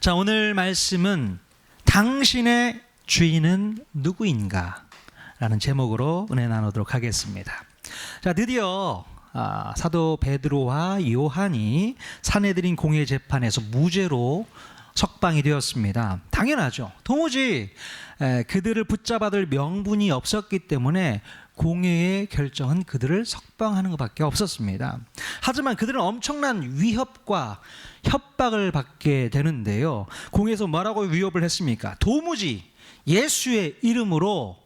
자, 오늘 말씀은 당신의 주인은 누구인가? 라는 제목으로 은혜 나누도록 하겠습니다. 자, 드디어 사도 베드로와 요한이 산헤드린 공회 재판에서 무죄로 석방이 되었습니다. 당연하죠. 도무지 그들을 붙잡아둘 명분이 없었기 때문에 공회의 결정은 그들을 석방하는 것밖에 없었습니다. 하지만 그들은 엄청난 위협과 협박을 받게 되는데요. 공회에서 뭐라고 위협을 했습니까? 도무지 예수의 이름으로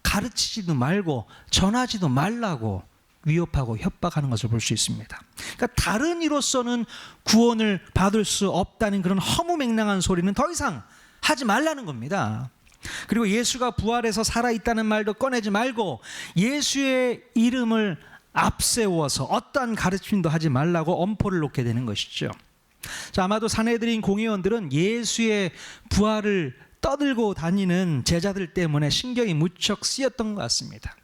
가르치지도 말고 전하지도 말라고 위협하고 협박하는 것을 볼 수 있습니다. 그러니까 다른 이로서는 구원을 받을 수 없다는 그런 허무맹랑한 소리는 더 이상 하지 말라는 겁니다. 그리고 예수가 부활해서 살아있다는 말도 꺼내지 말고 예수의 이름을 앞세워서 어떠한 가르침도 하지 말라고 엄포를 놓게 되는 것이죠. 자, 아마도 산헤드린 공회원들은 예수의 부활을 떠들고 다니는 제자들 때문에 신경이 무척 쓰였던 것 같습니다.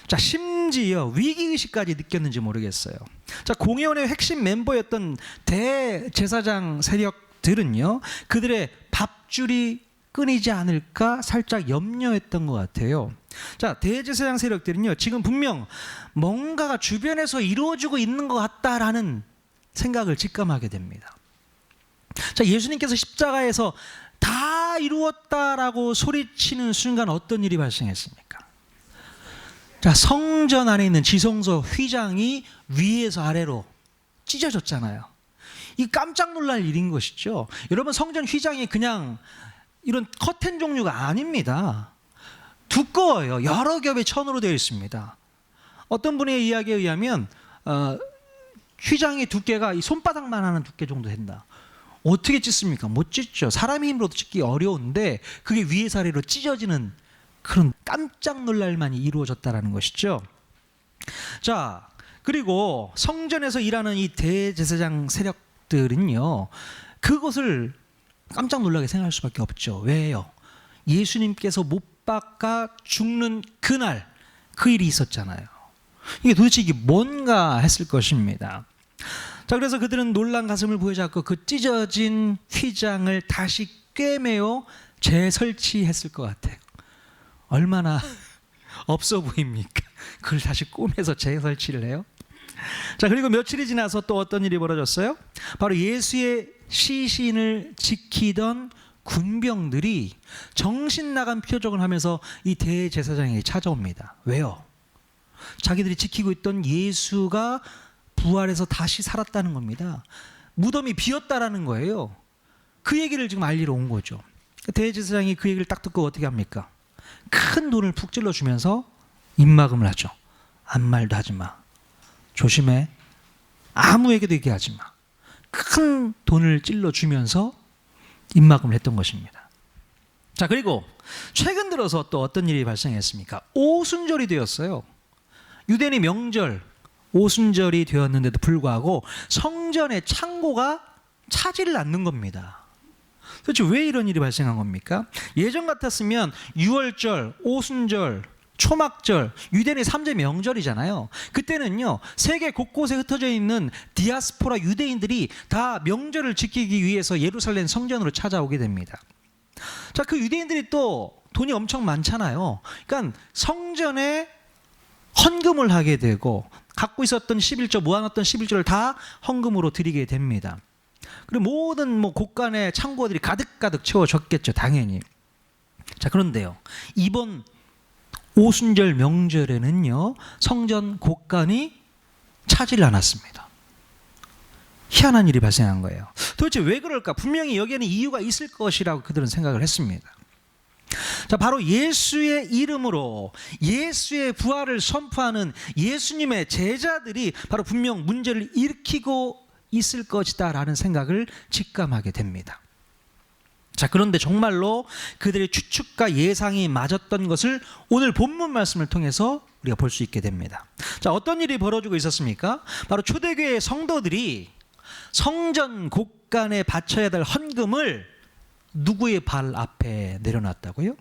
자, 심지어 위기의식까지 느꼈는지 모르겠어요. 자, 공회원의 핵심 멤버였던 대제사장 세력들은요, 그들의 밥줄이 끊이지 않을까 살짝 염려했던 것 같아요. 자, 대제사장 세력들은요, 지금 분명 뭔가가 주변에서 이루어지고 있는 것 같다라는 생각을 직감하게 됩니다. 자, 예수님께서 십자가에서 다 이루었다라고 소리치는 순간 어떤 일이 발생했습니까? 자, 성전 안에 있는 지성소 휘장이 위에서 아래로 찢어졌잖아요. 이 깜짝 놀랄 일인 것이죠. 여러분, 성전 휘장이 그냥 이런 커튼 종류가 아닙니다. 두꺼워요. 여러 겹의 천으로 되어 있습니다. 어떤 분의 이야기에 의하면 휘장의 두께가 이 손바닥만 하는 두께 정도 된다. 어떻게 찢습니까? 못 찢죠. 사람의 힘으로도 찢기 어려운데 그게 위에서 아래로 찢어지는 그런 깜짝 놀랄만이 이루어졌다는 것이죠. 자, 그리고 성전에서 일하는 이 대제사장 세력들은요, 그것을 깜짝 놀라게 생각할 수밖에 없죠. 왜요? 예수님께서 못 박아 죽는 그날 그 일이 있었잖아요. 이게 도대체 이게 뭔가 했을 것입니다. 자, 그래서 그들은 놀란 가슴을 부여잡고 그 찢어진 휘장을 다시 꿰매어 재설치했을 것 같아요. 얼마나 없어 보입니까? 그걸 다시 꼬매서 재설치를 해요. 자, 그리고 며칠이 지나서 또 어떤 일이 벌어졌어요? 바로 예수의 시신을 지키던 군병들이 정신 나간 표정을 하면서 이 대제사장에게 찾아옵니다. 왜요? 자기들이 지키고 있던 예수가 부활해서 다시 살았다는 겁니다. 무덤이 비었다라는 거예요. 그 얘기를 지금 알리러 온 거죠. 대제사장이 그 얘기를 딱 듣고 어떻게 합니까? 큰 돈을 푹 찔러주면서 입막음을 하죠. 아무 말도 하지 마. 조심해. 아무에게도 얘기하지 마. 큰 돈을 찔러주면서 입막음을 했던 것입니다. 자, 그리고 최근 들어서 또 어떤 일이 발생했습니까? 오순절이 되었어요. 유대인의 명절 오순절이 되었는데도 불구하고 성전의 창고가 차지를 않는 겁니다. 도대체 왜 이런 일이 발생한 겁니까? 예전 같았으면 유월절, 오순절, 초막절, 유대인의 3대 명절이잖아요. 그때는요, 세계 곳곳에 흩어져 있는 디아스포라 유대인들이 다 명절을 지키기 위해서 예루살렘 성전으로 찾아오게 됩니다. 자, 그 유대인들이 또 돈이 엄청 많잖아요. 그러니까 성전에 헌금을 하게 되고 갖고 있었던 11조, 모아놨던 11조를 다 헌금으로 드리게 됩니다. 그리고 모든 곳간의 창고들이 가득가득 채워졌겠죠, 당연히. 자, 그런데요, 이번 오순절 명절에는요, 성전 곳간이 차지를 않았습니다. 희한한 일이 발생한 거예요. 도대체 왜 그럴까? 분명히 여기에는 이유가 있을 것이라고 그들은 생각을 했습니다. 자, 바로 예수의 이름으로 예수의 부활을 선포하는 예수님의 제자들이 바로 분명 문제를 일으키고 있을 것이다 라는 생각을 직감하게 됩니다. 자, 그런데 정말로 그들의 추측과 예상이 맞았던 것을 오늘 본문 말씀을 통해서 우리가 볼 수 있게 됩니다. 자, 어떤 일이 벌어지고 있었습니까? 바로 초대교회 성도들이 성전 곳간에 바쳐야 될 헌금을 누구의 발 앞에 내려놨다고요?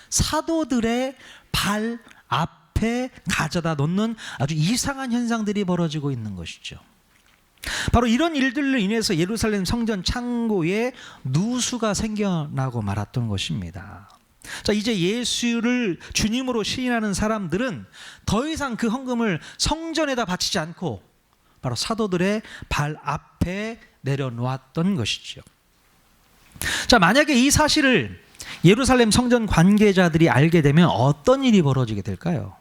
사도들의 발 앞에 가져다 놓는 아주 이상한 현상들이 벌어지고 있는 것이죠. 바로 이런 일들로 인해서 예루살렘 성전 창고에 누수가 생겨나고 말았던 것입니다. 자, 이제 예수를 주님으로 시인하는 사람들은 더 이상 그 헌금을 성전에다 바치지 않고 바로 사도들의 발 앞에 내려놓았던 것이죠. 자, 만약에 이 사실을 예루살렘 성전 관계자들이 알게 되면 어떤 일이 벌어지게 될까요?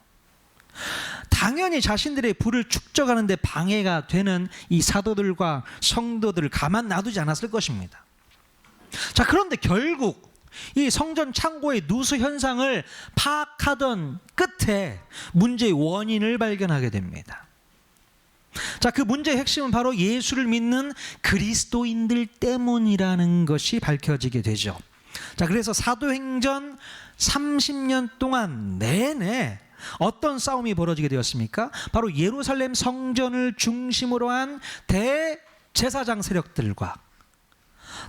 당연히 자신들의 부를 축적하는 데 방해가 되는 이 사도들과 성도들을 가만 놔두지 않았을 것입니다. 자, 그런데 결국 이 성전 창고의 누수 현상을 파악하던 끝에 문제의 원인을 발견하게 됩니다. 자, 그 문제의 핵심은 바로 예수를 믿는 그리스도인들 때문이라는 것이 밝혀지게 되죠. 자, 그래서 사도행전 30년 동안 내내 어떤 싸움이 벌어지게 되었습니까? 바로 예루살렘 성전을 중심으로 한 대제사장 세력들과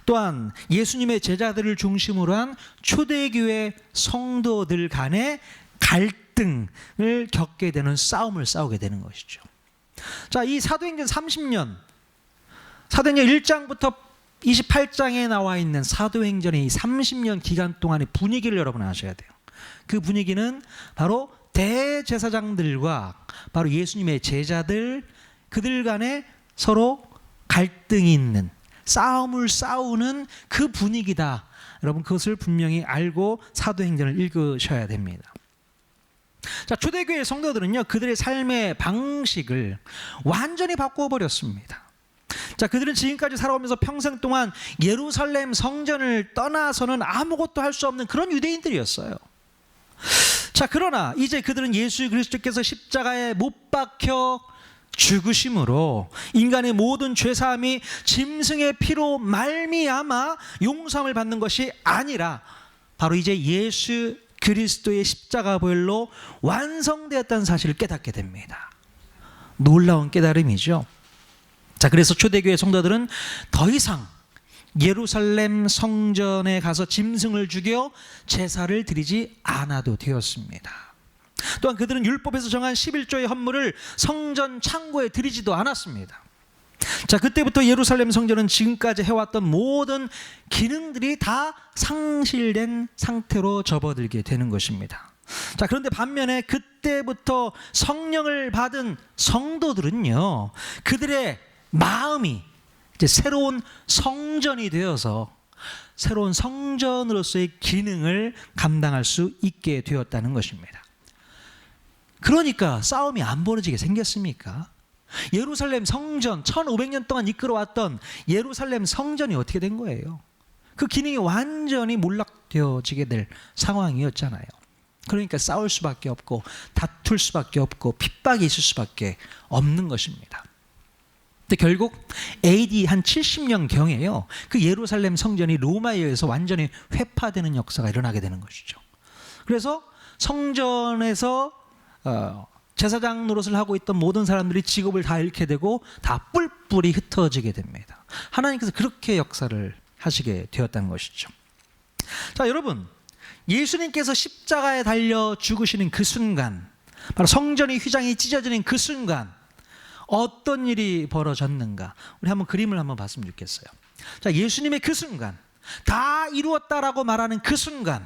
또한 예수님의 제자들을 중심으로 한 초대교회 성도들 간의 갈등을 겪게 되는 싸움을 싸우게 되는 것이죠. 자, 이 사도행전 30년, 사도행전 1장부터 28장에 나와 있는 사도행전의 이 30년 기간 동안의 분위기를 여러분 아셔야 돼요. 그 분위기는 바로 대제사장들과 바로 예수님의 제자들, 그들 간에 서로 갈등이 있는, 싸움을 싸우는 그 분위기다. 여러분 그것을 분명히 알고 사도행전을 읽으셔야 됩니다. 자, 초대교회 성도들은요, 그들의 삶의 방식을 완전히 바꿔버렸습니다. 자, 그들은 지금까지 살아오면서 평생 동안 예루살렘 성전을 떠나서는 아무것도 할 수 없는 그런 유대인들이었어요. 자, 그러나 이제 그들은 예수 그리스도께서 십자가에 못 박혀 죽으심으로 인간의 모든 죄사함이 짐승의 피로 말미암아 용서함을 받는 것이 아니라 바로 이제 예수 그리스도의 십자가 보혈로 완성되었다는 사실을 깨닫게 됩니다. 놀라운 깨달음이죠. 자, 그래서 초대교회 성도들은 더 이상 예루살렘 성전에 가서 짐승을 죽여 제사를 드리지 않아도 되었습니다. 또한 그들은 율법에서 정한 11조의 헌물을 성전 창고에 드리지도 않았습니다. 자, 그때부터 예루살렘 성전은 지금까지 해왔던 모든 기능들이 다 상실된 상태로 접어들게 되는 것입니다. 자, 그런데 반면에 그때부터 성령을 받은 성도들은요, 그들의 마음이 이제 새로운 성전이 되어서 새로운 성전으로서의 기능을 감당할 수 있게 되었다는 것입니다. 그러니까 싸움이 안 벌어지게 생겼습니까? 예루살렘 성전, 1500년 동안 이끌어왔던 예루살렘 성전이 어떻게 된 거예요? 그 기능이 완전히 몰락되어지게 될 상황이었잖아요. 그러니까 싸울 수밖에 없고 다툴 수밖에 없고 핍박이 있을 수밖에 없는 것입니다. 근데 결국 AD 한 70년경에요, 그 예루살렘 성전이 로마에 의해서 완전히 회파되는 역사가 일어나게 되는 것이죠. 그래서 성전에서 제사장 노릇을 하고 있던 모든 사람들이 직업을 다 잃게 되고 다 뿔뿔이 흩어지게 됩니다. 하나님께서 그렇게 역사를 하시게 되었다는 것이죠. 자, 여러분, 예수님께서 십자가에 달려 죽으시는 그 순간, 바로 성전의 휘장이 찢어지는 그 순간 어떤 일이 벌어졌는가? 우리 한번 그림을 한번 봤으면 좋겠어요. 자, 예수님의 그 순간, 다 이루었다라고 말하는 그 순간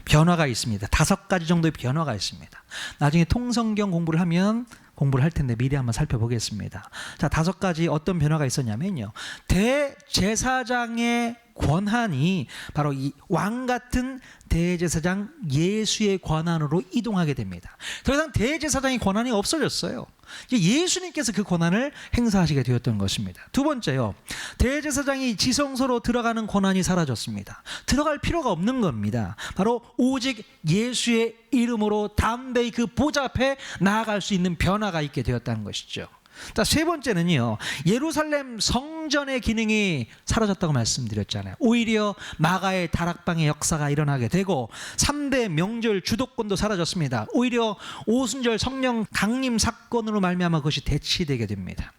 변화가 있습니다. 5가지 정도의 변화가 있습니다. 나중에 통성경 공부를 하면 공부를 할 텐데 미리 한번 살펴보겠습니다. 자, 5가지 어떤 변화가 있었냐면요, 대제사장의 권한이 바로 이 왕 같은 대제사장 예수의 권한으로 이동하게 됩니다. 더 이상 대제사장의 권한이 없어졌어요. 이제 예수님께서 그 권한을 행사하시게 되었던 것입니다. 두 번째요, 대제사장이 지성소로 들어가는 권한이 사라졌습니다. 들어갈 필요가 없는 겁니다. 바로 오직 예수의 이름으로 담대히 그 보좌 앞에 나아갈 수 있는 변화가 있게 되었다는 것이죠. 자, 세 번째는요, 예루살렘 성전의 기능이 사라졌다고 말씀드렸잖아요. 오히려 마가의 다락방의 역사가 일어나게 되고 3대 명절 주도권도 사라졌습니다. 오히려 오순절 성령 강림 사건으로 말미암아 그것이 대치되게 됩니다.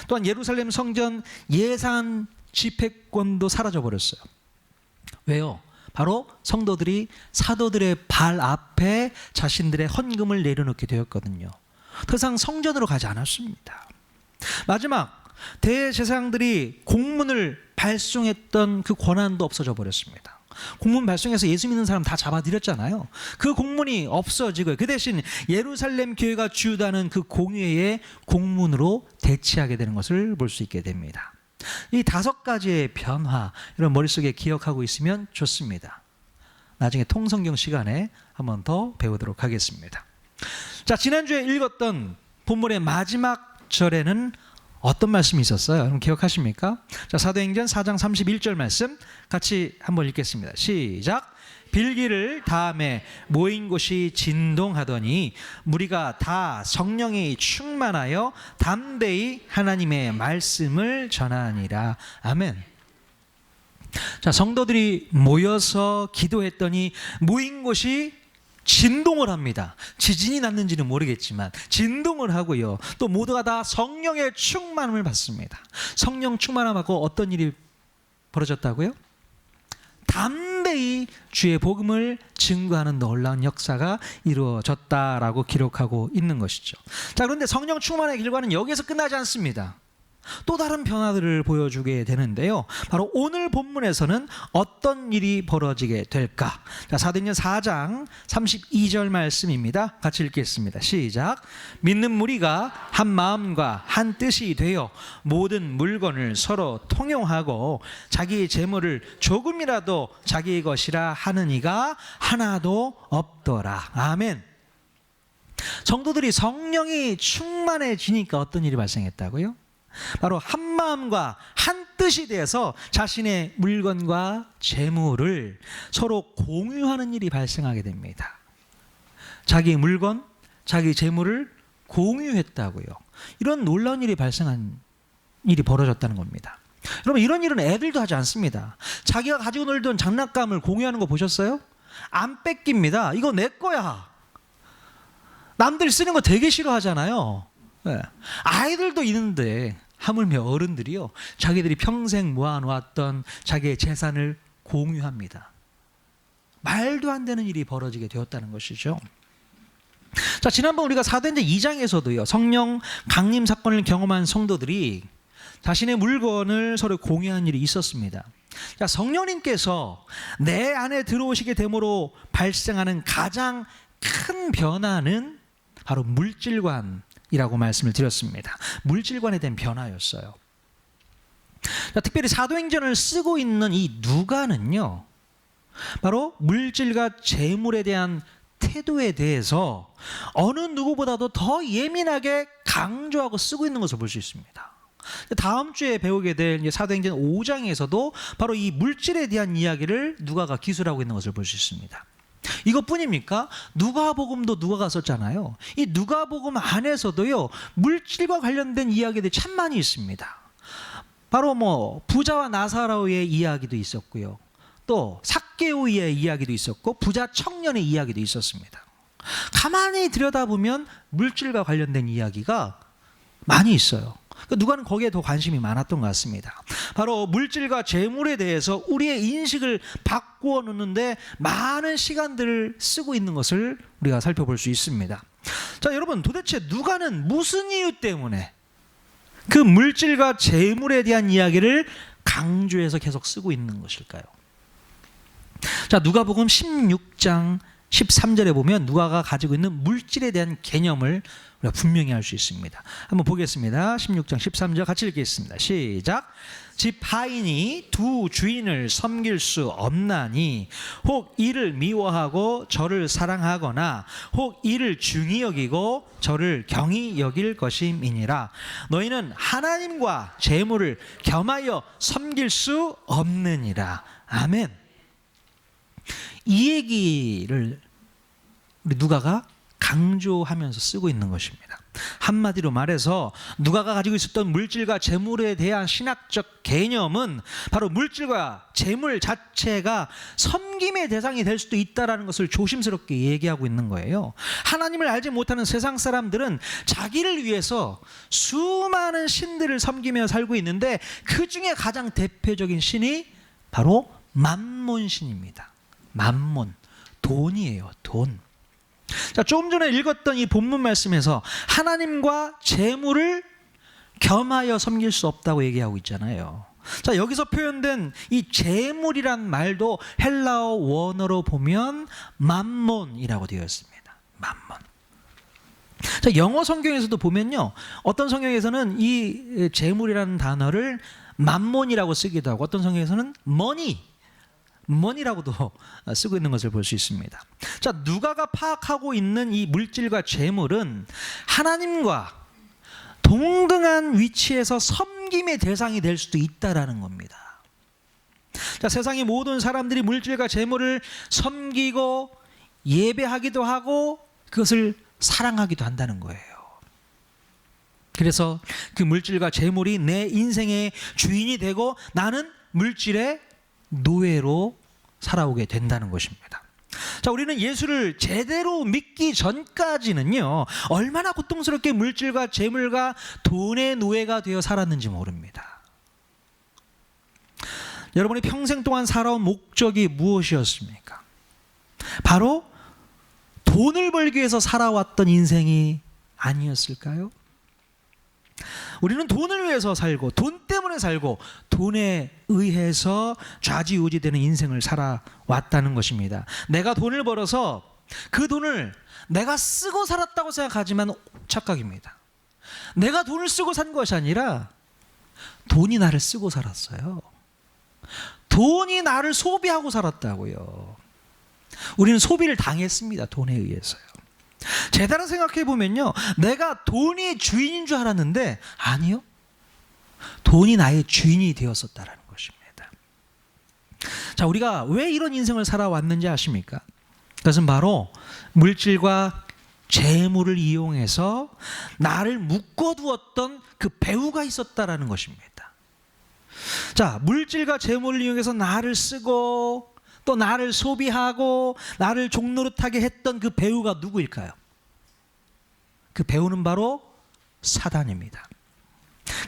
또한 예루살렘 성전 예산 집회권도 사라져 버렸어요. 왜요? 바로 성도들이 사도들의 발 앞에 자신들의 헌금을 내려놓게 되었거든요. 더 이상 성전으로 가지 않았습니다. 마지막 대제사장들이 공문을 발송했던 그 권한도 없어져 버렸습니다. 공문 발송해서 예수 믿는 사람 다 잡아들였잖아요. 그 공문이 없어지고 그 대신 예루살렘 교회가 주도하는 그 공회의 공문으로 대치하게 되는 것을 볼 수 있게 됩니다. 이 5가지의 변화, 이런 머릿속에 기억하고 있으면 좋습니다. 나중에 통성경 시간에 한 번 더 배우도록 하겠습니다. 자, 지난주에 읽었던 본문의 마지막 절에는 어떤 말씀이 있었어요? 여러분 기억하십니까? 자, 사도행전 4장 31절 말씀 같이 한번 읽겠습니다. 시작. 빌기를 다음에 모인 곳이 진동하더니 무리가 다 성령이 충만하여 담대히 하나님의 말씀을 전하니라. 아멘. 자, 성도들이 모여서 기도했더니 모인 곳이 진동을 합니다. 지진이 났는지는 모르겠지만 진동을 하고요. 또 모두가 다 성령의 충만함을 받습니다. 성령 충만함하고 어떤 일이 벌어졌다고요? 담대히 주의 복음을 증거하는 놀라운 역사가 이루어졌다라고 기록하고 있는 것이죠. 자, 그런데 성령 충만의 결과는 여기에서 끝나지 않습니다. 또 다른 변화들을 보여주게 되는데요. 바로 오늘 본문에서는 어떤 일이 벌어지게 될까? 자, 사도행전 4장 32절 말씀입니다. 같이 읽겠습니다. 시작. 믿는 무리가 한 마음과 한 뜻이 되어 모든 물건을 서로 통용하고 자기 재물을 조금이라도 자기 것이라 하는 이가 하나도 없더라. 아멘. 성도들이 성령이 충만해지니까 어떤 일이 발생했다고요? 바로 한 마음과 한 뜻이 되어서 자신의 물건과 재물을 서로 공유하는 일이 발생하게 됩니다. 자기 물건, 자기 재물을 공유했다고요. 이런 놀라운 일이 발생한 일이 벌어졌다는 겁니다. 여러분, 이런 일은 애들도 하지 않습니다. 자기가 가지고 놀던 장난감을 공유하는 거 보셨어요? 안 뺏깁니다. 이거 내 거야. 남들 쓰는 거 되게 싫어하잖아요. 네. 아이들도 있는데 하물며 어른들이요, 자기들이 평생 모아놓았던 자기의 재산을 공유합니다. 말도 안 되는 일이 벌어지게 되었다는 것이죠. 자, 지난번 우리가 사도행전 2장에서도요, 성령 강림 사건을 경험한 성도들이 자신의 물건을 서로 공유한 일이 있었습니다. 자, 성령님께서 내 안에 들어오시게 됨으로 발생하는 가장 큰 변화는 바로 물질관이라고 말씀을 드렸습니다. 물질관에 대한 변화였어요. 자, 특별히 사도행전을 쓰고 있는 이 누가는요, 바로 물질과 재물에 대한 태도에 대해서 어느 누구보다도 더 예민하게 강조하고 쓰고 있는 것을 볼 수 있습니다. 다음 주에 배우게 될 사도행전 5장에서도 바로 이 물질에 대한 이야기를 누가가 기술하고 있는 것을 볼 수 있습니다. 이것뿐입니까? 누가복음도 누가가 썼잖아요. 이 누가복음 안에서도요, 물질과 관련된 이야기들이 참 많이 있습니다. 바로 부자와 나사로의 이야기도 있었고요, 또 삭개오의 이야기도 있었고, 부자 청년의 이야기도 있었습니다. 가만히 들여다보면 물질과 관련된 이야기가 많이 있어요. 누가는 거기에 더 관심이 많았던 것 같습니다. 바로 물질과 재물에 대해서 우리의 인식을 바꾸어 놓는데 많은 시간들을 쓰고 있는 것을 우리가 살펴볼 수 있습니다. 자, 여러분, 도대체 누가는 무슨 이유 때문에 그 물질과 재물에 대한 이야기를 강조해서 계속 쓰고 있는 것일까요? 자, 누가복음 16장 13절에 보면 누가가 가지고 있는 물질에 대한 개념을 우리가 분명히 알 수 있습니다. 한번 보겠습니다. 16장 13절 같이 읽겠습니다. 시작. 집 하인이 두 주인을 섬길 수 없나니 혹 이를 미워하고 저를 사랑하거나 혹 이를 중히 여기고 저를 경히 여길 것임이니라. 너희는 하나님과 재물을 겸하여 섬길 수 없느니라. 아멘. 이 얘기를 우리 누가가 강조하면서 쓰고 있는 것입니다. 한마디로 말해서 누가가 가지고 있었던 물질과 재물에 대한 신학적 개념은 바로 물질과 재물 자체가 섬김의 대상이 될 수도 있다는 것을 조심스럽게 얘기하고 있는 거예요. 하나님을 알지 못하는 세상 사람들은 자기를 위해서 수많은 신들을 섬기며 살고 있는데 그 중에 가장 대표적인 신이 바로 만몬신입니다. 만몬, 돈이에요. 돈. 자, 조금 전에 읽었던 이 본문 말씀에서 하나님과 재물을 겸하여 섬길 수 없다고 얘기하고 있잖아요. 자, 여기서 표현된 이 재물이란 말도 헬라어 원어로 보면 맘몬이라고 되어 있습니다. 맘몬. 자, 영어 성경에서도 보면요, 어떤 성경에서는 이 재물이라는 단어를 맘몬이라고 쓰기도 하고, 어떤 성경에서는 머니라고도 쓰고 있는 것을 볼 수 있습니다. 자, 누가가 파악하고 있는 이 물질과 재물은 하나님과 동등한 위치에서 섬김의 대상이 될 수도 있다라는 겁니다. 자, 세상의 모든 사람들이 물질과 재물을 섬기고 예배하기도 하고 그것을 사랑하기도 한다는 거예요. 그래서 그 물질과 재물이 내 인생의 주인이 되고 나는 물질의 노예로 살아오게 된다는 것입니다. 자, 우리는 예수를 제대로 믿기 전까지는요, 얼마나 고통스럽게 물질과 재물과 돈의 노예가 되어 살았는지 모릅니다. 여러분이 평생 동안 살아온 목적이 무엇이었습니까? 바로 돈을 벌기 위해서 살아왔던 인생이 아니었을까요? 우리는 돈을 위해서 살고 돈 때문에 살고 돈에 의해서 좌지우지되는 인생을 살아왔다는 것입니다. 내가 돈을 벌어서 그 돈을 내가 쓰고 살았다고 생각하지만 착각입니다. 내가 돈을 쓰고 산 것이 아니라 돈이 나를 쓰고 살았어요. 돈이 나를 소비하고 살았다고요. 우리는 소비를 당했습니다. 돈에 의해서요. 제대로 생각해 보면요, 내가 돈이 주인인 줄 알았는데 아니요, 돈이 나의 주인이 되었었다라는 것입니다. 자, 우리가 왜 이런 인생을 살아왔는지 아십니까? 그것은 바로 물질과 재물을 이용해서 나를 묶어두었던 그 배후가 있었다라는 것입니다. 자, 물질과 재물을 이용해서 나를 쓰고 또 나를 소비하고 나를 종노릇하게 했던 그 배후가 누구일까요? 그 배후는 바로 사단입니다.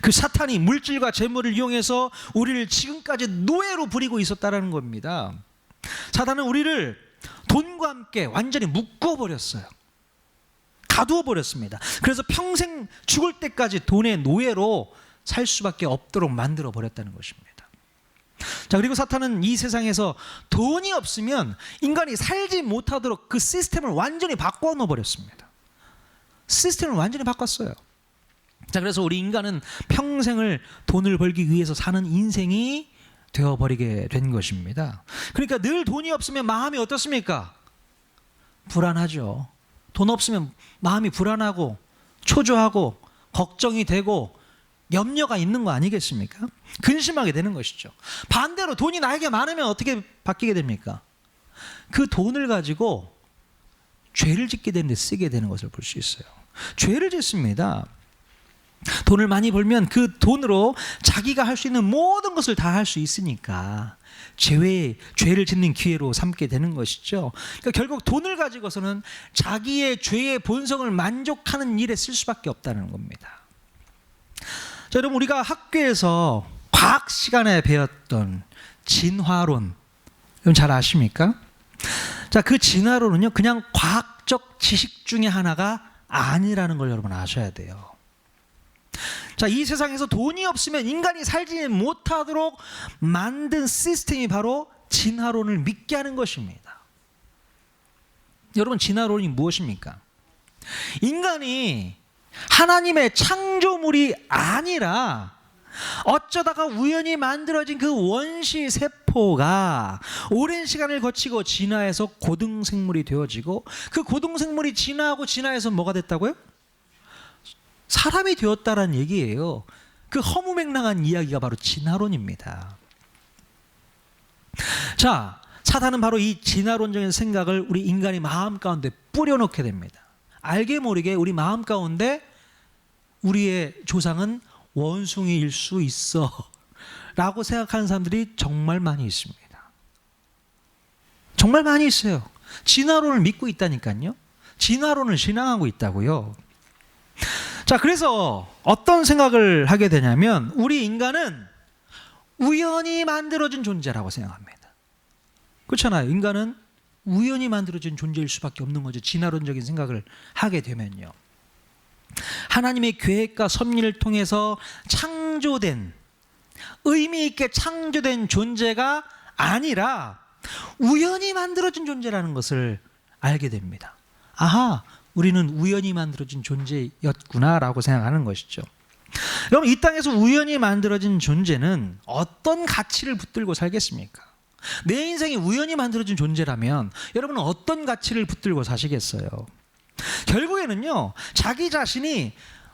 그 사탄이 물질과 재물을 이용해서 우리를 지금까지 노예로 부리고 있었다는 겁니다. 사단은 우리를 돈과 함께 완전히 묶어버렸어요. 가두어버렸습니다. 그래서 평생 죽을 때까지 돈의 노예로 살 수밖에 없도록 만들어버렸다는 것입니다. 자, 그리고 사탄은 이 세상에서 돈이 없으면 인간이 살지 못하도록 그 시스템을 완전히 바꿔 놓아버렸습니다. 시스템을 완전히 바꿨어요. 자, 그래서 우리 인간은 평생을 돈을 벌기 위해서 사는 인생이 되어버리게 된 것입니다. 그러니까 늘 돈이 없으면 마음이 어떻습니까? 불안하죠. 돈 없으면 마음이 불안하고 초조하고 걱정이 되고 염려가 있는 거 아니겠습니까? 근심하게 되는 것이죠. 반대로 돈이 나에게 많으면 어떻게 바뀌게 됩니까? 그 돈을 가지고 죄를 짓게 되는데 쓰게 되는 것을 볼 수 있어요. 죄를 짓습니다. 돈을 많이 벌면 그 돈으로 자기가 할 수 있는 모든 것을 다 할 수 있으니까 죄를 짓는 기회로 삼게 되는 것이죠. 그러니까 결국 돈을 가지고서는 자기의 죄의 본성을 만족하는 일에 쓸 수밖에 없다는 겁니다. 자, 여러분, 우리가 학교에서 과학 시간에 배웠던 진화론, 여러분 잘 아십니까? 자, 그 진화론은요, 그냥 과학적 지식 중에 하나가 아니라는 걸 여러분 아셔야 돼요. 자, 이 세상에서 돈이 없으면 인간이 살지 못하도록 만든 시스템이 바로 진화론을 믿게 하는 것입니다. 여러분, 진화론이 무엇입니까? 인간이 하나님의 창조물이 아니라 어쩌다가 우연히 만들어진 그 원시 세포가 오랜 시간을 거치고 진화해서 고등생물이 되어지고 그 고등생물이 진화하고 진화해서 뭐가 됐다고요? 사람이 되었다라는 얘기예요. 그 허무맹랑한 이야기가 바로 진화론입니다. 자, 사탄은 바로 이 진화론적인 생각을 우리 인간의 마음 가운데 뿌려놓게 됩니다. 알게 모르게 우리 마음 가운데 우리의 조상은 원숭이일 수 있어 라고 생각하는 사람들이 정말 많이 있습니다. 정말 많이 있어요. 진화론을 믿고 있다니까요. 진화론을 신앙하고 있다고요. 자, 그래서 어떤 생각을 하게 되냐면 우리 인간은 우연히 만들어진 존재라고 생각합니다. 그렇잖아요. 인간은 우연히 만들어진 존재일 수밖에 없는 거죠. 진화론적인 생각을 하게 되면요. 하나님의 계획과 섭리를 통해서 창조된, 의미 있게 창조된 존재가 아니라 우연히 만들어진 존재라는 것을 알게 됩니다. 아하, 우리는 우연히 만들어진 존재였구나라고 생각하는 것이죠. 여러분, 이 땅에서 우연히 만들어진 존재는 어떤 가치를 붙들고 살겠습니까? 내 인생이 우연히 만들어진 존재라면 여러분은 어떤 가치를 붙들고 사시겠어요? 결국에는요, 자기 자신이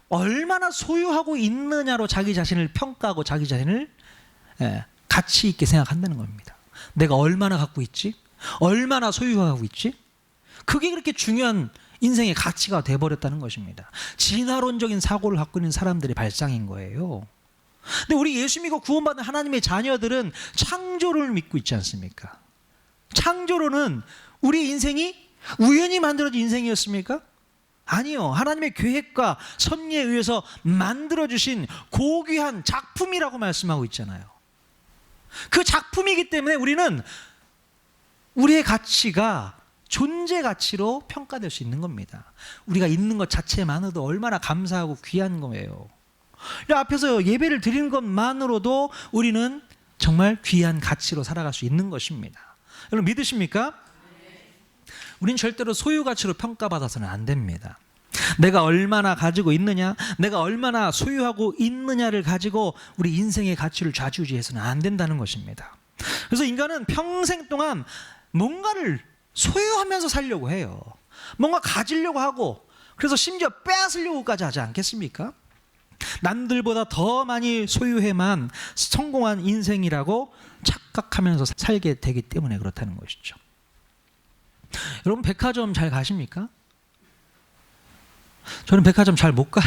얼마나 소유하고 있느냐로 자기 자신을 평가하고 자기 자신을 가치 있게 생각한다는 겁니다. 내가 얼마나 갖고 있지? 얼마나 소유하고 있지? 그게 그렇게 중요한 인생의 가치가 돼버렸다는 것입니다. 진화론적인 사고를 갖고 있는 사람들의 발상인 거예요. 근데 우리 예수 믿고 구원받은 하나님의 자녀들은 창조론을 믿고 있지 않습니까? 창조론은 우리 인생이 우연히 만들어진 인생이었습니까? 아니요. 하나님의 계획과 섭리에 의해서 만들어주신 고귀한 작품이라고 말씀하고 있잖아요. 그 작품이기 때문에 우리는 우리의 가치가 존재 가치로 평가될 수 있는 겁니다. 우리가 있는 것 자체만으로도 얼마나 감사하고 귀한 거예요. 앞에서 예배를 드리는 것만으로도 우리는 정말 귀한 가치로 살아갈 수 있는 것입니다. 여러분 믿으십니까? 우린 절대로 소유 가치로 평가받아서는 안 됩니다. 내가 얼마나 가지고 있느냐, 내가 얼마나 소유하고 있느냐를 가지고 우리 인생의 가치를 좌지우지해서는 안 된다는 것입니다. 그래서 인간은 평생 동안 뭔가를 소유하면서 살려고 해요. 뭔가 가지려고 하고, 그래서 심지어 빼앗으려고까지 하지 않겠습니까? 남들보다 더 많이 소유해만 성공한 인생이라고 착각하면서 살게 되기 때문에 그렇다는 것이죠. 여러분 백화점 잘 가십니까? 저는 백화점 잘 못 가요.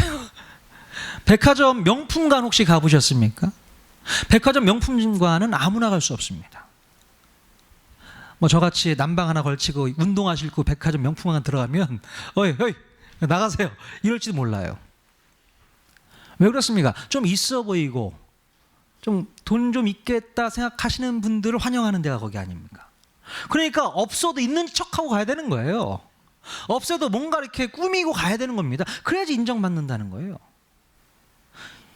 백화점 명품관 혹시 가보셨습니까? 백화점 명품관은 아무나 갈 수 없습니다. 뭐 저같이 난방 하나 걸치고 운동화 신고 백화점 명품관 들어가면 어이 나가세요 이럴지도 몰라요. 왜 그렇습니까? 좀 있어 보이고 좀 돈 좀 있겠다 생각하시는 분들을 환영하는 데가 거기 아닙니까? 그러니까 없어도 있는 척하고 가야 되는 거예요. 없어도 뭔가 이렇게 꾸미고 가야 되는 겁니다. 그래야지 인정받는다는 거예요.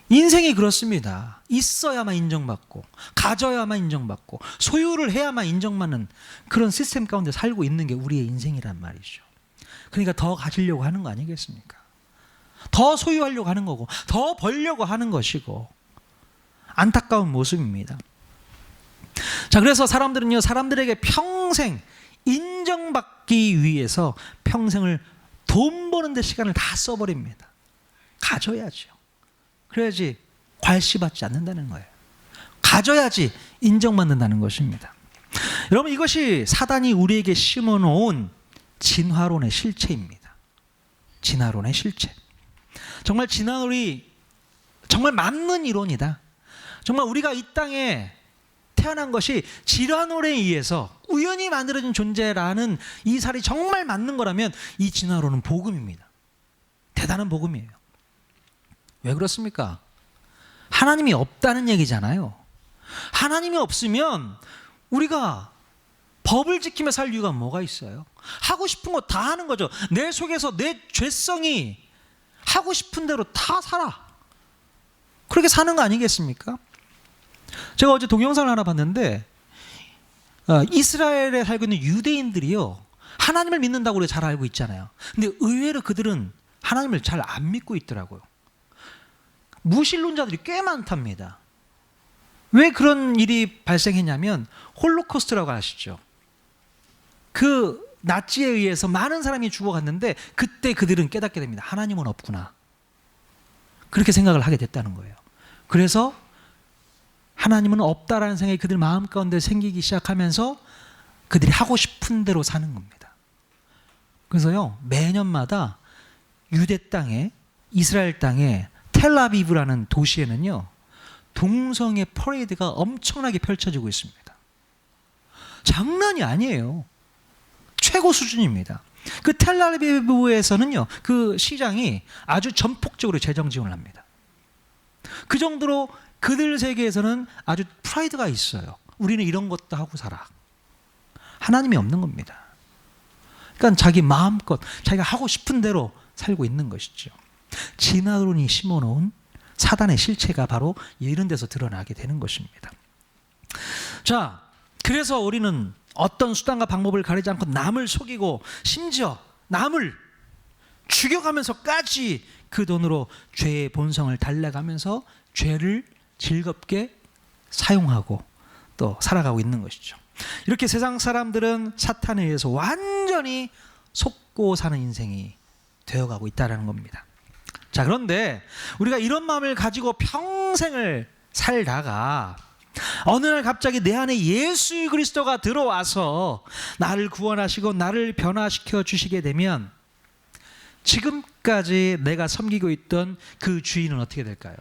인생이 그렇습니다. 있어야만 인정받고 가져야만 인정받고 소유를 해야만 인정받는 그런 시스템 가운데 살고 있는 게 우리의 인생이란 말이죠. 그러니까 더 가지려고 하는 거 아니겠습니까? 더 소유하려고 하는 거고 더 벌려고 하는 것이고 안타까운 모습입니다. 자, 그래서 사람들은요, 사람들에게 평생 인정받기 위해서 평생을 돈 버는 데 시간을 다 써버립니다. 가져야죠. 그래야지 괄시받지 않는다는 거예요. 가져야지 인정받는다는 것입니다. 여러분 이것이 사단이 우리에게 심어놓은 진화론의 실체입니다. 진화론의 실체. 정말 진화론이 정말 맞는 이론이다. 정말 우리가 이 땅에 태어난 것이 진화론에 의해서 우연히 만들어진 존재라는 이 살이 정말 맞는 거라면 이 진화론은 복음입니다. 대단한 복음이에요. 왜 그렇습니까? 하나님이 없다는 얘기잖아요. 하나님이 없으면 우리가 법을 지키며 살 이유가 뭐가 있어요? 하고 싶은 거 다 하는 거죠. 내 속에서 내 죄성이 하고 싶은 대로 다 살아. 그렇게 사는 거 아니겠습니까? 제가 어제 동영상을 하나 봤는데 이스라엘에 살고 있는 유대인들이요, 하나님을 믿는다고 우리가 잘 알고 있잖아요. 근데 의외로 그들은 하나님을 잘 안 믿고 있더라고요. 무신론자들이 꽤 많답니다. 왜 그런 일이 발생했냐면 홀로코스트라고 아시죠? 그 나치에 의해서 많은 사람이 죽어갔는데 그때 그들은 깨닫게 됩니다. 하나님은 없구나. 그렇게 생각을 하게 됐다는 거예요. 그래서 하나님은 없다라는 생각이 그들 마음 가운데 생기기 시작하면서 그들이 하고 싶은 대로 사는 겁니다. 그래서요, 매년마다 유대 땅에, 이스라엘 땅에 텔아비브라는 도시에는요, 동성애 퍼레이드가 엄청나게 펼쳐지고 있습니다. 장난이 아니에요. 최고 수준입니다. 그 텔아비브에서는요, 그 시장이 아주 전폭적으로 재정 지원을 합니다. 그 정도로 그들 세계에서는 아주 프라이드가 있어요. 우리는 이런 것도 하고 살아. 하나님이 없는 겁니다. 그러니까 자기 마음껏 자기가 하고 싶은 대로 살고 있는 것이죠. 진화론이 심어놓은 사단의 실체가 바로 이런 데서 드러나게 되는 것입니다. 자, 그래서 우리는 어떤 수단과 방법을 가리지 않고 남을 속이고 심지어 남을 죽여가면서까지 그 돈으로 죄의 본성을 달래가면서 죄를 즐겁게 사용하고 또 살아가고 있는 것이죠. 이렇게 세상 사람들은 사탄에 의해서 완전히 속고 사는 인생이 되어가고 있다는 겁니다. 자, 그런데 우리가 이런 마음을 가지고 평생을 살다가 어느 날 갑자기 내 안에 예수 그리스도가 들어와서 나를 구원하시고 나를 변화시켜 주시게 되면 지금까지 내가 섬기고 있던 그 주인은 어떻게 될까요?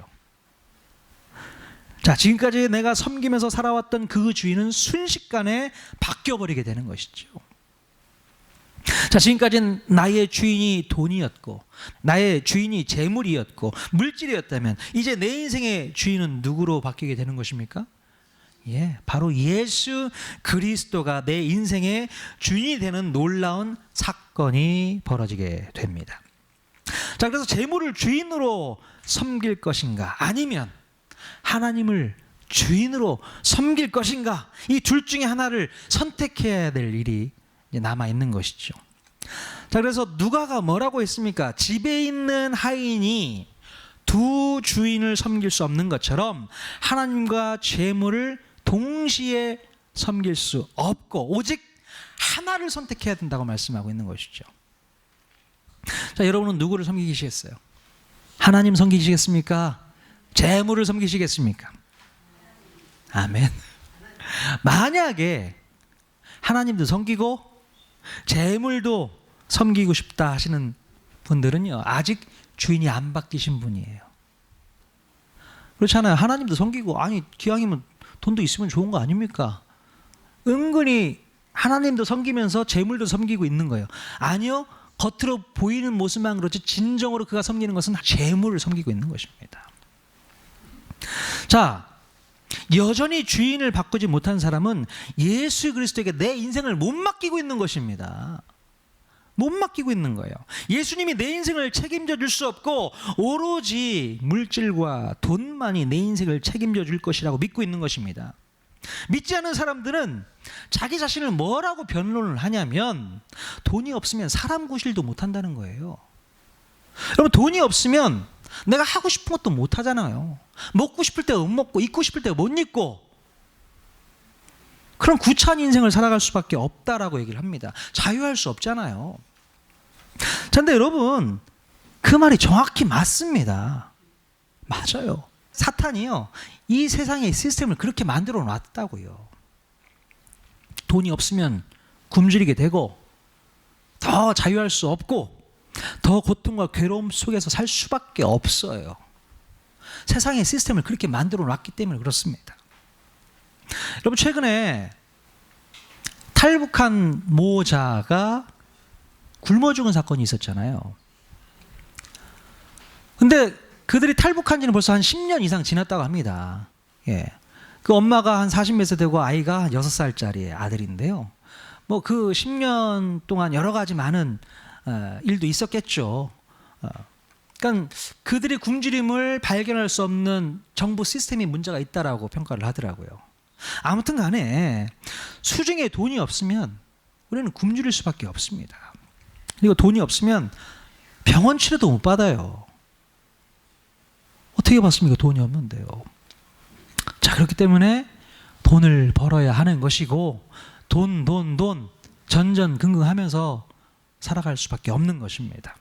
자, 지금까지 내가 섬기면서 살아왔던 그 주인은 순식간에 바뀌어버리게 되는 것이죠. 자, 지금까지는 나의 주인이 돈이었고 나의 주인이 재물이었고 물질이었다면 이제 내 인생의 주인은 누구로 바뀌게 되는 것입니까? 바로 예수 그리스도가 내 인생의 주인이 되는 놀라운 사건이 벌어지게 됩니다. 자, 그래서 재물을 주인으로 섬길 것인가 아니면 하나님을 주인으로 섬길 것인가, 이 둘 중에 하나를 선택해야 될 일이 남아 있는 것이죠. 자, 그래서 누가가 뭐라고 했습니까? 집에 있는 하인이 두 주인을 섬길 수 없는 것처럼 하나님과 재물을 동시에 섬길 수 없고 오직 하나를 선택해야 된다고 말씀하고 있는 것이죠. 자, 여러분은 누구를 섬기시겠어요? 하나님 섬기시겠습니까? 재물을 섬기시겠습니까? 아멘. 만약에 하나님도 섬기고 재물도 섬기고 싶다 하시는 분들은요, 아직 주인이 안 바뀌신 분이에요. 그렇잖아요. 하나님도 섬기고, 아니 기왕이면 돈도 있으면 좋은 거 아닙니까? 은근히 하나님도 섬기면서 재물도 섬기고 있는 거예요. 아니요, 겉으로 보이는 모습만 그렇지 진정으로 그가 섬기는 것은 재물을 섬기고 있는 것입니다. 자, 여전히 주인을 바꾸지 못한 사람은 예수 그리스도에게 내 인생을 못 맡기고 있는 것입니다. 못 맡기고 있는 거예요. 예수님이 내 인생을 책임져 줄 수 없고 오로지 물질과 돈만이 내 인생을 책임져 줄 것이라고 믿고 있는 것입니다. 믿지 않는 사람들은 자기 자신을 뭐라고 변론을 하냐면 돈이 없으면 사람 구실도 못 한다는 거예요. 여러분, 돈이 없으면 내가 하고 싶은 것도 못 하잖아요. 먹고 싶을 때 못 먹고 입고 싶을 때 못 입고, 그런 구차한 인생을 살아갈 수밖에 없다라고 얘기를 합니다. 자유할 수 없잖아요. 그런데 여러분, 그 말이 정확히 맞습니다. 맞아요. 사탄이요, 이 세상의 시스템을 그렇게 만들어 놨다고요. 돈이 없으면 굶주리게 되고 더 자유할 수 없고 더 고통과 괴로움 속에서 살 수밖에 없어요. 세상의 시스템을 그렇게 만들어 놨기 때문에 그렇습니다. 여러분, 최근에 탈북한 모자가 굶어 죽은 사건이 있었잖아요. 근데 그들이 탈북한 지는 벌써 한 10년 이상 지났다고 합니다. 그 엄마가 한 40몇 세 되고 아이가 6살짜리 아들인데요. 뭐 그 10년 동안 여러 가지 많은 일도 있었겠죠. 그러니까 그들의 굶주림을 발견할 수 없는 정부 시스템이 문제가 있다라고 평가를 하더라고요. 아무튼 간에 수중에 돈이 없으면 우리는 굶주릴 수밖에 없습니다. 그리고 돈이 없으면 병원 치료도 못 받아요. 어떻게 받습니까? 돈이 없는데요. 자, 그렇기 때문에 돈을 벌어야 하는 것이고 돈 전전긍긍하면서 살아갈 수밖에 없는 것입니다.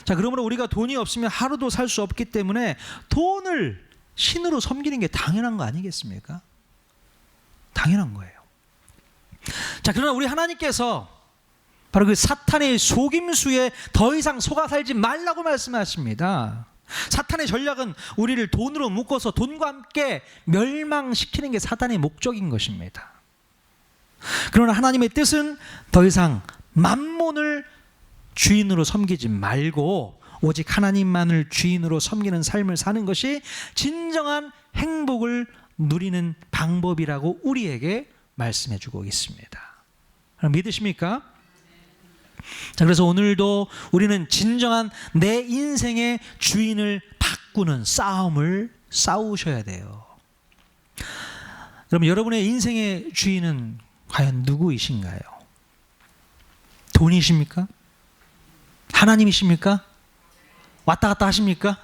자, 그러므로 우리가 돈이 없으면 하루도 살 수 없기 때문에 돈을 신으로 섬기는 게 당연한 거 아니겠습니까? 당연한 거예요. 자, 그러나 우리 하나님께서 바로 그 사탄의 속임수에 더 이상 속아 살지 말라고 말씀하십니다. 사탄의 전략은 우리를 돈으로 묶어서 돈과 함께 멸망시키는 게 사탄의 목적인 것입니다. 그러나 하나님의 뜻은 더 이상 만몬을 주인으로 섬기지 말고 오직 하나님만을 주인으로 섬기는 삶을 사는 것이 진정한 행복을 누리는 방법이라고 우리에게 말씀해 주고 있습니다. 믿으십니까? 자, 그래서 오늘도 우리는 진정한 내 인생의 주인을 바꾸는 싸움을 싸우셔야 돼요. 그럼 여러분의 인생의 주인은 과연 누구이신가요? 돈이십니까? 하나님이십니까? 왔다 갔다 하십니까?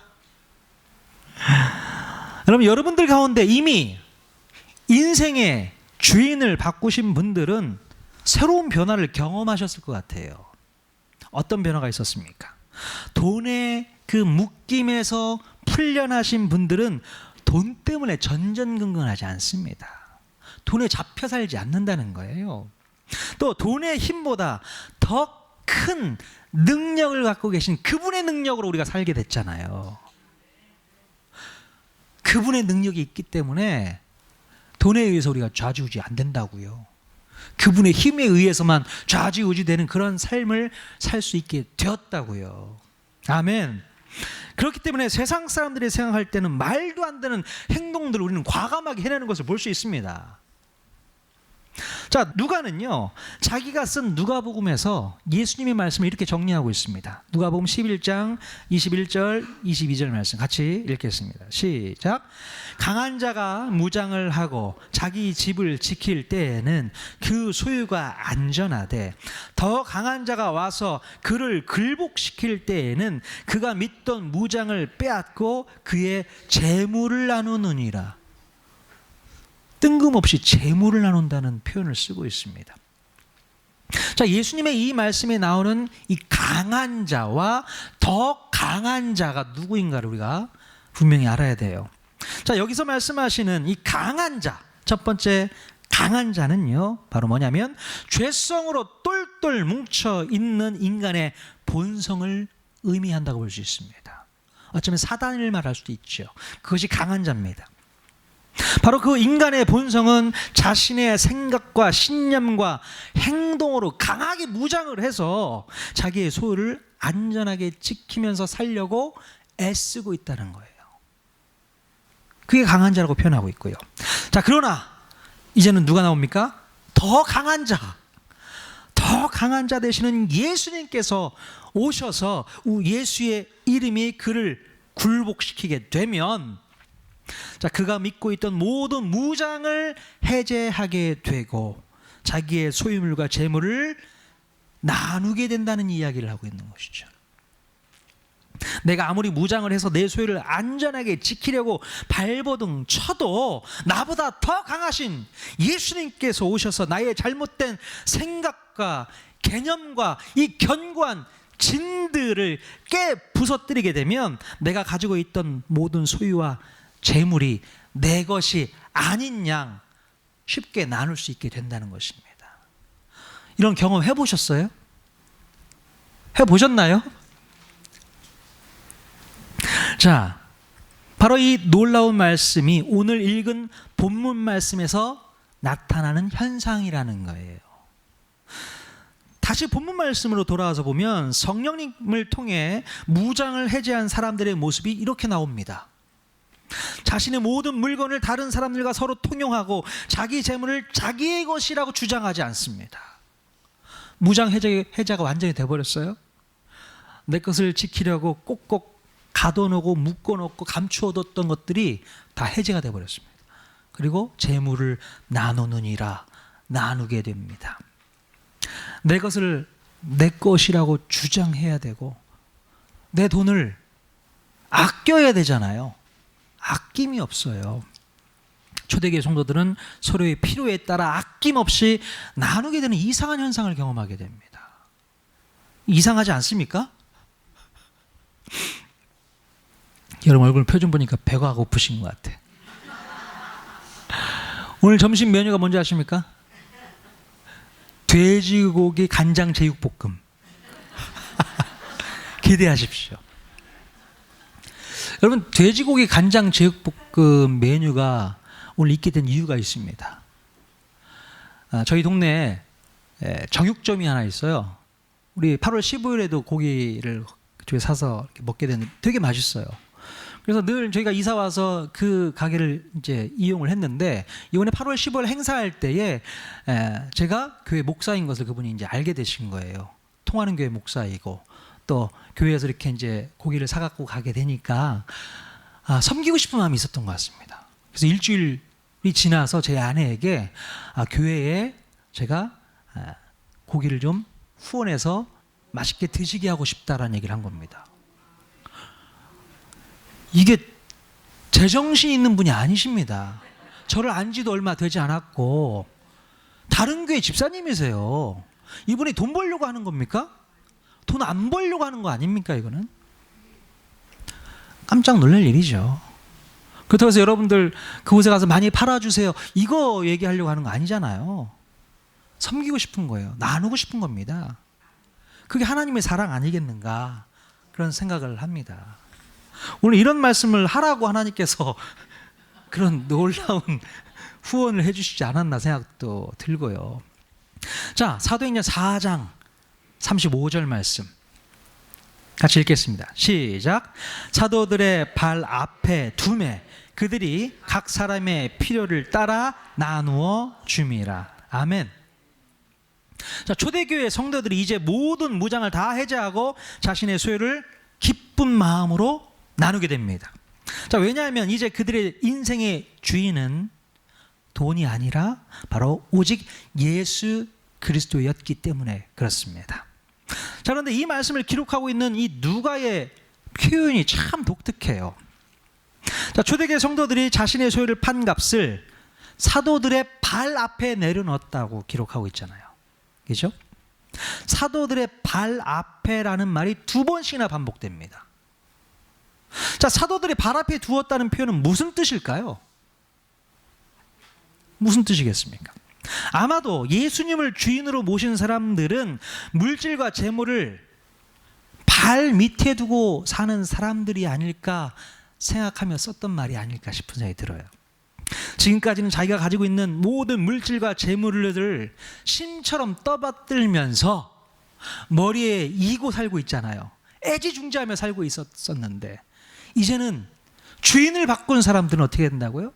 그럼 여러분들 가운데 이미 인생의 주인을 바꾸신 분들은 새로운 변화를 경험하셨을 것 같아요. 어떤 변화가 있었습니까? 돈의 그 묶임에서 풀려나신 분들은 돈 때문에 전전긍긍하지 않습니다. 돈에 잡혀 살지 않는다는 거예요. 또 돈의 힘보다 더 큰 능력을 갖고 계신 그분의 능력으로 우리가 살게 됐잖아요. 그분의 능력이 있기 때문에 돈에 의해서 우리가 좌지우지 안 된다고요. 그분의 힘에 의해서만 좌지우지되는 그런 삶을 살 수 있게 되었다고요. 아멘. 그렇기 때문에 세상 사람들이 생각할 때는 말도 안 되는 행동들을 우리는 과감하게 해내는 것을 볼 수 있습니다. 자, 누가는요, 자기가 쓴 누가복음에서 예수님의 말씀을 이렇게 정리하고 있습니다. 누가복음 11장 21절 22절 말씀 같이 읽겠습니다. 시작. 강한 자가 무장을 하고 자기 집을 지킬 때에는 그 소유가 안전하되 더 강한 자가 와서 그를 굴복시킬 때에는 그가 믿던 무장을 빼앗고 그의 재물을 나누느니라. 뜬금없이 재물을 나눈다는 표현을 쓰고 있습니다. 자, 예수님의 이 말씀에 나오는 이 강한 자와 더 강한 자가 누구인가를 우리가 분명히 알아야 돼요. 자, 여기서 말씀하시는 이 강한 자, 첫 번째 강한 자는요, 바로 뭐냐면 죄성으로 똘똘 뭉쳐 있는 인간의 본성을 의미한다고 볼 수 있습니다. 어쩌면 사단을 말할 수도 있죠. 그것이 강한 자입니다. 바로 그 인간의 본성은 자신의 생각과 신념과 행동으로 강하게 무장을 해서 자기의 소유를 안전하게 지키면서 살려고 애쓰고 있다는 거예요. 그게 강한 자라고 표현하고 있고요. 자, 그러나 이제는 누가 나옵니까? 더 강한 자. 더 강한 자 되시는 예수님께서 오셔서 예수의 이름이 그를 굴복시키게 되면, 자, 그가 믿고 있던 모든 무장을 해제하게 되고 자기의 소유물과 재물을 나누게 된다는 이야기를 하고 있는 것이죠. 내가 아무리 무장을 해서 내 소유를 안전하게 지키려고 발버둥 쳐도 나보다 더 강하신 예수님께서 오셔서 나의 잘못된 생각과 개념과 이 견고한 진들을 깨 부서뜨리게 되면 내가 가지고 있던 모든 소유와 재물이 내 것이 아닌 양 쉽게 나눌 수 있게 된다는 것입니다. 이런 경험 해보셨어요? 해보셨나요? 자, 바로 이 놀라운 말씀이 오늘 읽은 본문 말씀에서 나타나는 현상이라는 거예요. 다시 본문 말씀으로 돌아와서 보면 성령님을 통해 무장을 해제한 사람들의 모습이 이렇게 나옵니다. 자신의 모든 물건을 다른 사람들과 서로 통용하고 자기 재물을 자기의 것이라고 주장하지 않습니다. 무장 해제가 완전히 돼버렸어요. 내 것을 지키려고 꼭꼭 가둬놓고 묶어놓고 감추어뒀던 것들이 다 해제가 돼버렸습니다. 그리고 재물을 나누느니라, 나누게 됩니다. 내 것을 내 것이라고 주장해야 되고 내 돈을 아껴야 되잖아요. 아낌이 없어요. 초대교회 성도들은 서로의 필요에 따라 아낌없이 나누게 되는 이상한 현상을 경험하게 됩니다. 이상하지 않습니까? 여러분 얼굴 표정 보니까 배가 고프신 것 같아. 오늘 점심 메뉴가 뭔지 아십니까? 돼지고기 간장 제육볶음. 기대하십시오. 여러분, 돼지고기 간장 제육볶음 메뉴가 오늘 있게 된 이유가 있습니다. 저희 동네에 정육점이 하나 있어요. 우리 8월 15일에도 고기를 그쪽에 사서 이렇게 먹게 되는데 되게 맛있어요. 그래서 늘 저희가 이사 와서 그 가게를 이제 이용을 했는데 이번에 8월 15일 행사할 때에 제가 교회 목사인 것을 그분이 이제 알게 되신 거예요. 통하는 교회 목사이고 또 교회에서 이렇게 이제 고기를 사갖고 가게 되니까 섬기고 싶은 마음이 있었던 것 같습니다. 그래서 일주일이 지나서 제 아내에게 교회에 제가 고기를 좀 후원해서 맛있게 드시게 하고 싶다라는 얘기를 한 겁니다. 이게 제정신이 있는 분이 아니십니다. 저를 안 지도 얼마 되지 않았고 다른 교회 집사님이세요. 이분이 돈 벌려고 하는 겁니까? 돈 안 벌려고 하는 거 아닙니까? 이거는 깜짝 놀랄 일이죠. 그렇다고 해서 여러분들 그곳에 가서 많이 팔아주세요 이거 얘기하려고 하는 거 아니잖아요. 섬기고 싶은 거예요. 나누고 싶은 겁니다. 그게 하나님의 사랑 아니겠는가 그런 생각을 합니다. 오늘 이런 말씀을 하라고 하나님께서 그런 놀라운 후원을 해주시지 않았나 생각도 들고요. 자, 사도행전 4장 35절 말씀 같이 읽겠습니다. 시작. 사도들의 발 앞에 두매 그들이 각 사람의 필요를 따라 나누어 줌이라. 아멘. 자, 초대교회 성도들이 이제 모든 무장을 다 해제하고 자신의 소유를 기쁜 마음으로 나누게 됩니다. 자, 왜냐하면 이제 그들의 인생의 주인은 돈이 아니라 바로 오직 예수 그리스도였기 때문에 그렇습니다. 자, 그런데 이 말씀을 기록하고 있는 이 누가의 표현이 참 독특해요. 자, 초대교회 성도들이 자신의 소유를 판 값을 사도들의 발 앞에 내려놓았다고 기록하고 있잖아요. 그죠? 사도들의 발 앞에라는 말이 2번씩이나 반복됩니다. 자, 사도들이 발 앞에 두었다는 표현은 무슨 뜻일까요? 무슨 뜻이겠습니까? 아마도 예수님을 주인으로 모신 사람들은 물질과 재물을 발 밑에 두고 사는 사람들이 아닐까 생각하며 썼던 말이 아닐까 싶은 생각이 들어요. 지금까지는 자기가 가지고 있는 모든 물질과 재물을 심처럼 떠받들면서 머리에 이고 살고 있잖아요. 애지중지하며 살고 있었는데 이제는 주인을 바꾼 사람들은 어떻게 된다고요?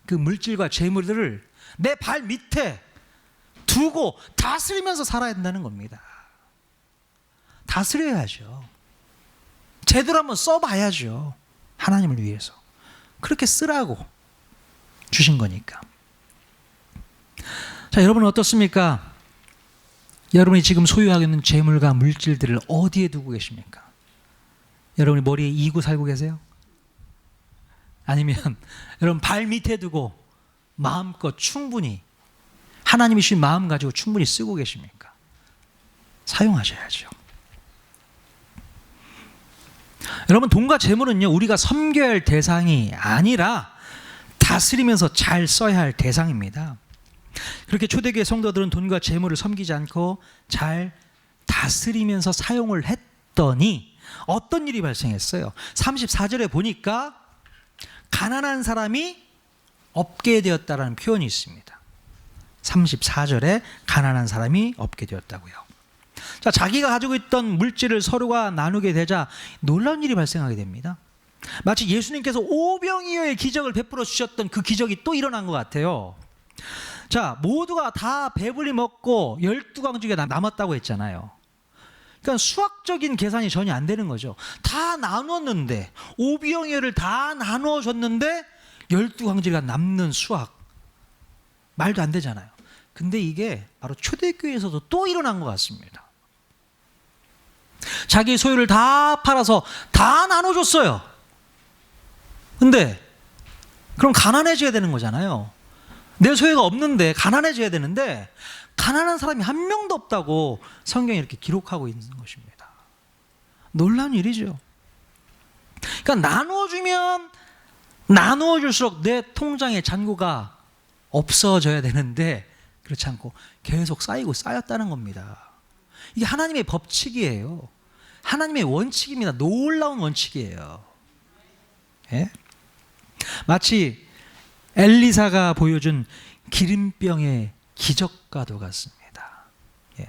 그 물질과 재물들을 내 발 밑에 두고 다스리면서 살아야 된다는 겁니다. 다스려야죠. 제대로 한번 써봐야죠. 하나님을 위해서. 그렇게 쓰라고 주신 거니까. 자, 여러분은 어떻습니까? 여러분이 지금 소유하고 있는 재물과 물질들을 어디에 두고 계십니까? 여러분이 머리에 이고 살고 계세요? 아니면 여러분 발 밑에 두고 마음껏 충분히 하나님이 주신 마음 가지고 충분히 쓰고 계십니까? 사용하셔야죠. 여러분, 돈과 재물은요, 우리가 섬겨야 할 대상이 아니라 다스리면서 잘 써야 할 대상입니다. 그렇게 초대교회 성도들은 돈과 재물을 섬기지 않고 잘 다스리면서 사용을 했더니 어떤 일이 발생했어요? 34절에 보니까 가난한 사람이 없게 되었다라는 표현이 있습니다. 34절에 가난한 사람이 없게 되었다고요. 자, 자기가 가지고 있던 물질을 서로가 나누게 되자 놀라운 일이 발생하게 됩니다. 마치 예수님께서 오병이어의 기적을 베풀어 주셨던 그 기적이 또 일어난 것 같아요. 자, 모두가 다 배불리 먹고 12광주가 남았다고 했잖아요. 그러니까 수학적인 계산이 전혀 안 되는 거죠. 다 나눴는데, 오병이어를 다 나누어 줬는데 12광주가 남는 수학, 말도 안 되잖아요. 근데 이게 바로 초대교회에서도 또 일어난 것 같습니다. 자기 소유를 다 팔아서 다 나눠줬어요. 근데 그럼 가난해져야 되는 거잖아요. 내 소유가 없는데 가난해져야 되는데 가난한 사람이 한 명도 없다고 성경이 이렇게 기록하고 있는 것입니다. 놀라운 일이죠. 그러니까 나누어주면 나누어줄수록 내 통장의 잔고가 없어져야 되는데 그렇지 않고 계속 쌓이고 쌓였다는 겁니다. 이게 하나님의 법칙이에요. 하나님의 원칙입니다. 놀라운 원칙이에요. 예? 마치 엘리사가 보여준 기름병의 기적과도 같습니다. 예.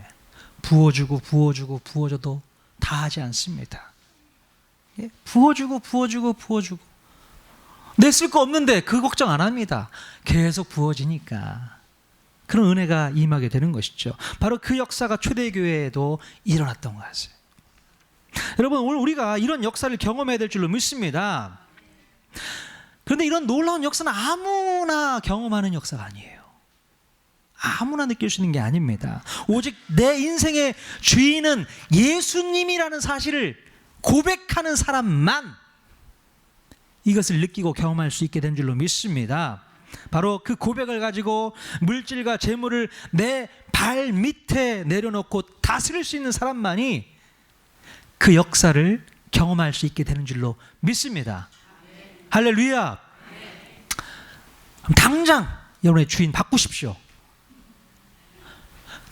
부어주고 부어주고 부어줘도 다 하지 않습니다. 예. 부어주고 부어주고 부어주고 내 쓸 거 없는데 그 걱정 안 합니다. 계속 부어지니까. 그런 은혜가 임하게 되는 것이죠. 바로 그 역사가 초대교회에도 일어났던 것이에요. 여러분, 오늘 우리가 이런 역사를 경험해야 될 줄로 믿습니다. 그런데 이런 놀라운 역사는 아무나 경험하는 역사가 아니에요. 아무나 느낄 수 있는 게 아닙니다. 오직 내 인생의 주인은 예수님이라는 사실을 고백하는 사람만 이것을 느끼고 경험할 수 있게 된 줄로 믿습니다. 바로 그 고백을 가지고 물질과 재물을 내 발 밑에 내려놓고 다스릴 수 있는 사람만이 그 역사를 경험할 수 있게 되는 줄로 믿습니다. 할렐루야. 당장 여러분의 주인 바꾸십시오.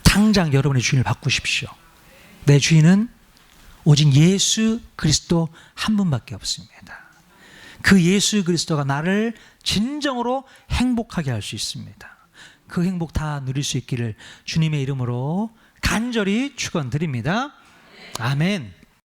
당장 여러분의 주인을 바꾸십시오. 내 주인은 오직 예수 그리스도 한 분밖에 없습니다. 그 예수 그리스도가 나를 진정으로 행복하게 할 수 있습니다. 그 행복 다 누릴 수 있기를 주님의 이름으로 간절히 축원드립니다. 아멘.